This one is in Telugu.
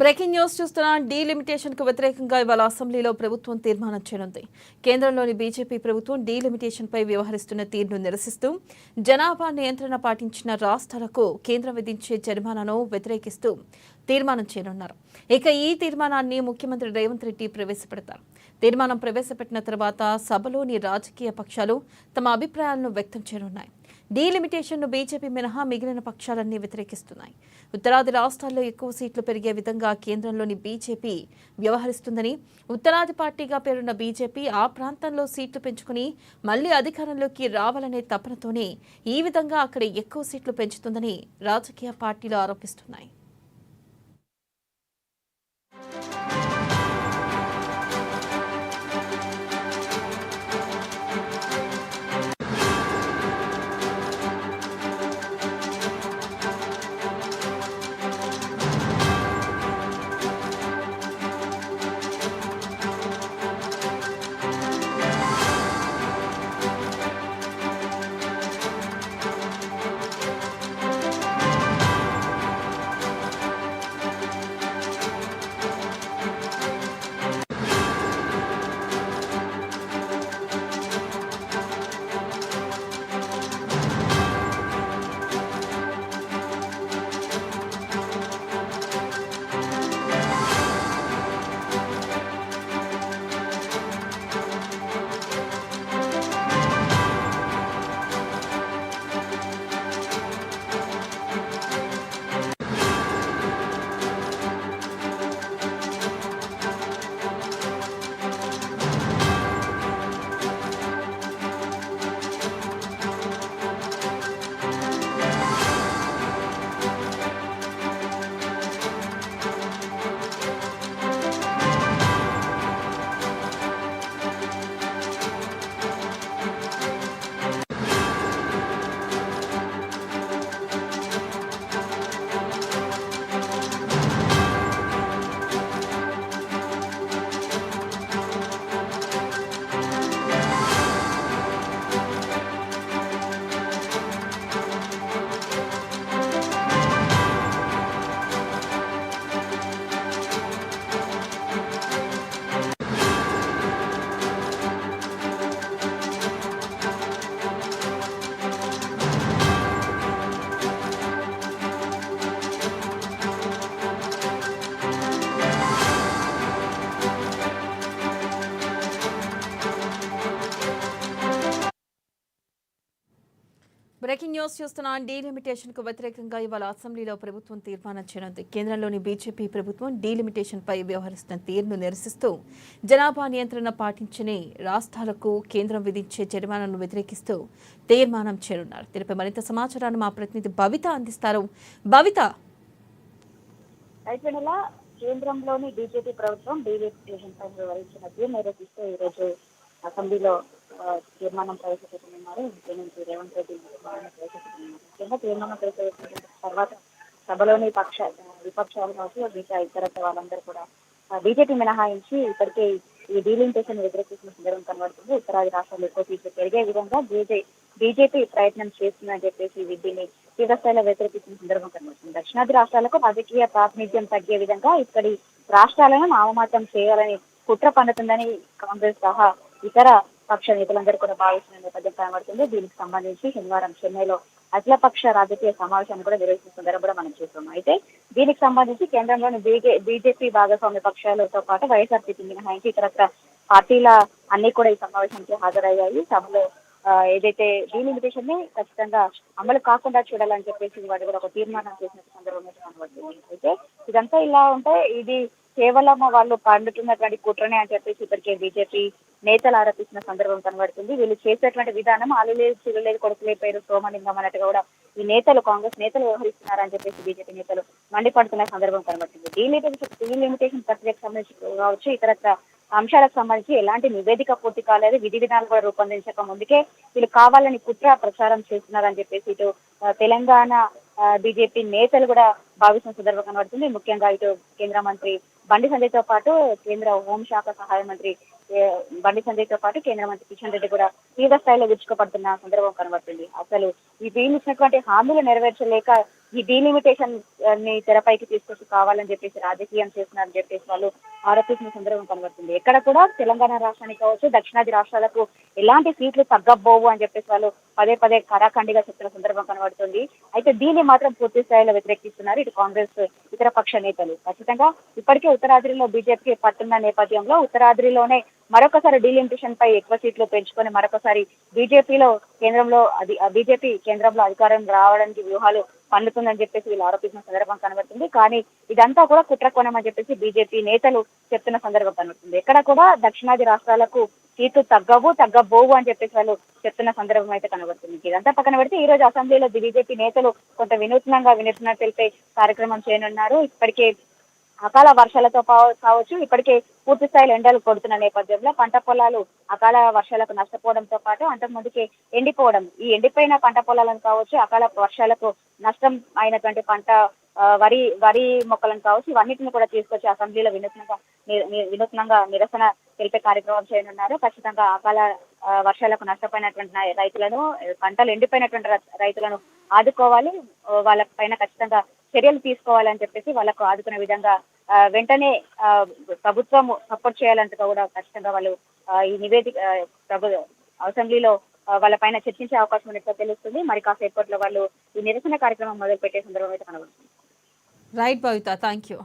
బ్రేకింగ్ న్యూస్ చూస్తున్న డీలిమిటేషన్ కు వ్యతిరేకంగా ఇవాళ అసెంబ్లీలో ప్రభుత్వం తీర్మానం చేయనుంది. కేంద్రంలోని బీజేపీ ప్రభుత్వం డీలిమిటేషన్ పై వ్యవహరిస్తున్న తీరును నిరసిస్తూ జనాభా నియంత్రణ పాటించిన రాష్ట్రాలకు కేంద్రం విధించే జరిమానాను వ్యతిరేకిస్తూ తీర్మానం చేయనున్నారు. ఇక ఈ తీర్మానాన్ని ముఖ్యమంత్రి రేవంత్ రెడ్డి ప్రవేశపెడతారు. తీర్మానం ప్రవేశపెట్టిన తర్వాత సభలోని రాజకీయ పక్షాలు తమ అభిప్రాయాలను వ్యక్తం చేయనున్నాయి. డీలిమిటేషన్ను బీజేపీ మినహా మిగిలిన పక్షాలన్నీ వ్యతిరేకిస్తున్నాయి. ఉత్తరాది రాష్ట్రాల్లో ఎక్కువ సీట్లు పెరిగే విధంగా కేంద్రంలోని బీజేపీ వ్యవహరిస్తుందని, ఉత్తరాది పార్టీగా పేరున్న బీజేపీ ఆ ప్రాంతంలో సీట్లు పెంచుకుని మళ్లీ అధికారంలోకి రావాలనే తపనతోనే ఈ విధంగా అక్కడ ఎక్కువ సీట్లు పెంచుతుందని రాజకీయ పార్టీలు ఆరోపిస్తున్నాయి. బ్రేకింగ్ న్యూస్ చూస్తున్న డీలిమిటేషన్ కు వ్యతిరేకంగా ఇవాళ అసెంబ్లీలో ప్రభుత్వం తీర్మానం చేయనుంది. కేంద్రంలోని బీజేపీ ప్రభుత్వం డీలిమిటేషన్ పై వ్యవహరిస్తున్న తీరును నిరసిస్తూ జనాభా నియంత్రణ పాటించని రాష్ట్రాలకు కేంద్రం విధించే జరిమానాను వ్యతిరేకిస్తూ తీర్మానం చేయనున్నారు. దీనిపై మరింత సమాచారాన్ని మా ప్రతినిధి భవిత అందిస్తారు. భవిత, కేంద్రంలోని బీజేపీ ప్రభుత్వం డీలిమిటేషన్ పై వ్యవహరించిన తీరు నిరసిస్తూ ఈరోజు అసెంబ్లీలో తీర్మానం ప్రవేశపెట్టనున్నారు. ముఖ్యమంత్రి రేవంత్ రెడ్డి ప్రవేశపెట్టనున్నారు. ముఖ్యంగా తీర్మానం ప్రవేశపెట్టిన తర్వాత సభలోని విపక్షాలు కావచ్చు, మిగతా ఇతర వాళ్ళందరూ కూడా బీజేపీ మినహాయించి ఇప్పటికే ఈ డీలిమిటేషన్ వ్యతిరేకిస్తున్న సందర్భం కనబడుతుంది. ఉత్తరాది రాష్ట్రాలు ఎక్కువ సీట్లు పెరిగే విధంగా బీజేపీ ప్రయత్నం చేస్తుందని చెప్పేసి దీన్ని తీవ్రస్థాయిలో వ్యతిరేకిస్తున్న సందర్భం కనబడుతుంది. దక్షిణాది రాష్ట్రాలకు రాజకీయ ప్రాతినిధ్యం తగ్గే విధంగా ఇక్కడి రాష్ట్రాలను నామమాత్రం చేయాలని కుట్ర పన్నుతుందని కాంగ్రెస్ సహా ఇతర పక్ష నేతలందరూ కూడా భావిస్తున్న నేపథ్యం కనబడుతుంది. దీనికి సంబంధించి శనివారం చెన్నైలో అఖిలపక్ష రాజకీయ సమావేశాన్ని కూడా నిర్వహిస్తున్న సందర్భం కూడా మనం చూస్తున్నాం. అయితే దీనికి సంబంధించి కేంద్రంలోని బీజేపీ భాగస్వామ్య పక్షాలతో పాటు వైఎస్ఆర్సీపీ మినహాయించి ఇతరత్ర పార్టీల అన్ని కూడా ఈ సమావేశానికి హాజరయ్యాయి. సభలో ఏదైతే డీలిమిటేషన్ ని ఖచ్చితంగా అమలు కాకుండా చూడాలని చెప్పేసి వాటి కూడా ఒక తీర్మానం చేసిన సందర్భం కనబడుతుంది. అయితే ఇదంతా ఇలా ఉంటే ఇది కేవలం వాళ్ళు పండుతున్నటువంటి కుట్రనే అని చెప్పేసి ఇప్పటికే బీజేపీ నేతలు ఆరోపిస్తున్న సందర్భం కనబడుతుంది. వీళ్ళు చేసేటువంటి విధానం ఆలులేదు చిరులేదు కొడుకులే పేరు సోమలింగం అన్నట్టుగా కూడా ఈ నేతలు కాంగ్రెస్ నేతలు వ్యవహరిస్తున్నారని చెప్పేసి బీజేపీ నేతలు మండిపడుతున్న సందర్భం కనబడుతుంది. డీలిమిటేషన్ ప్రక్రియకు సంబంధించి కావచ్చు, ఇతరత్ర అంశాలకు సంబంధించి ఎలాంటి నివేదిక పూర్తి కాలేదు, విధి విధానాలు కూడా రూపొందించక ముందుకే వీళ్ళు కావాలని కుట్ర ప్రచారం చేస్తున్నారని చెప్పేసి ఇటు తెలంగాణ బీజేపీ నేతలు కూడా భావిస్తున్న సందర్భం కనబడుతుంది. ముఖ్యంగా ఇటు కేంద్ర మంత్రి బండి సంజయ్తో పాటు కేంద్ర హోంశాఖ సహాయ మంత్రి బండి సంజయ్తో పాటు కేంద్ర మంత్రి కిషన్ రెడ్డి కూడా తీవ్ర స్థాయిలో విరుచుకుపడుతున్న సందర్భం కనబడుతుంది. అసలు ఈ వీళ్ళు ఇచ్చినటువంటి హామీలు నెరవేర్చలేక ఈ డీలిమిటేషన్ ని తెరపైకి తీసుకొచ్చి కావాలని చెప్పేసి రాజకీయం చేస్తున్నారని చెప్పేసి వాళ్ళు ఆరోపిస్తున్న సందర్భం కనబడుతుంది. ఎక్కడ కూడా తెలంగాణ రాష్ట్రానికి కావచ్చు, దక్షిణాది రాష్ట్రాలకు ఎలాంటి సీట్లు తగ్గబోవు అని చెప్పేసి వాళ్ళు పదే పదే కరాఖండిగా చెప్తున్న సందర్భం కనబడుతుంది. అయితే దీన్ని మాత్రం పూర్తి స్థాయిలో వ్యతిరేకిస్తున్నారు ఇటు కాంగ్రెస్ ఇతర పక్ష నేతలు. ఖచ్చితంగా ఇప్పటికే ఉత్తరాదిలో బీజేపీకి పట్టున్న నేపథ్యంలో ఉత్తరాదిలోనే మరొకసారి డీలిమిటేషన్ పై ఎక్కువ సీట్లు పెంచుకొని మరొకసారి బీజేపీలో బీజేపీ కేంద్రంలో అధికారం రావడానికి వ్యూహాలు పన్నుతుందని చెప్పేసి వీళ్ళు ఆరోపించిన సందర్భం కనబడుతుంది. కానీ ఇదంతా కూడా కుట్రకోణం అని చెప్పేసి బీజేపీ నేతలు చెప్తున్న సందర్భం కనబడుతుంది. ఎక్కడ కూడా దక్షిణాది రాష్ట్రాలకు సీట్లు తగ్గబోవు అని చెప్పేసి వాళ్ళు చెప్తున్న సందర్భం అయితే కనబడుతుంది. ఇదంతా పక్కన పెడితే ఈ రోజు అసెంబ్లీలో బీజేపీ నేతలు కొంత వినూత్నంగా తెలిపే కార్యక్రమం చేయనున్నారు. ఇప్పటికే అకాల వర్షాలతో కావచ్చు, ఇప్పటికే పూర్తి స్థాయిలో ఎండలు కొడుతున్న నేపథ్యంలో పంట పొలాలు అకాల వర్షాలకు నష్టపోవడంతో పాటు అంతకుముందుకే ఎండిపోవడం, ఈ ఎండిపోయిన పంట పొలాలను కావచ్చు, అకాల వర్షాలకు నష్టం అయినటువంటి పంట వరి మొక్కలను కావచ్చు, ఇవన్నిటిని కూడా తీసుకొచ్చి అసెంబ్లీలో వినూత్నంగా నిరసన తెలిపే కార్యక్రమం చేయనున్నారు. ఖచ్చితంగా అకాల వర్షాలకు నష్టపోయినటువంటి రైతులను, పంటలు ఎండిపోయినటువంటి రైతులను ఆదుకోవాలి, వాళ్ళ పైన ఖచ్చితంగా చర్యలు తీసుకోవాలని చెప్పేసి వాళ్ళకు ఆదుకునే విధంగా వెంటనే ప్రభుత్వం సపోర్ట్ చేయాలంటూ కూడా ఖచ్చితంగా వాళ్ళు ఈ నివేదిక అసెంబ్లీలో వాళ్ళ పైన చర్చించే అవకాశం ఉన్నట్టు తెలుస్తుంది. మరి కాసేపట్లో వాళ్ళు ఈ నిరసన కార్యక్రమం మొదలు పెట్టే సందర్భం అయితే కనబడుతుంది. Right Bhavitha, thank you.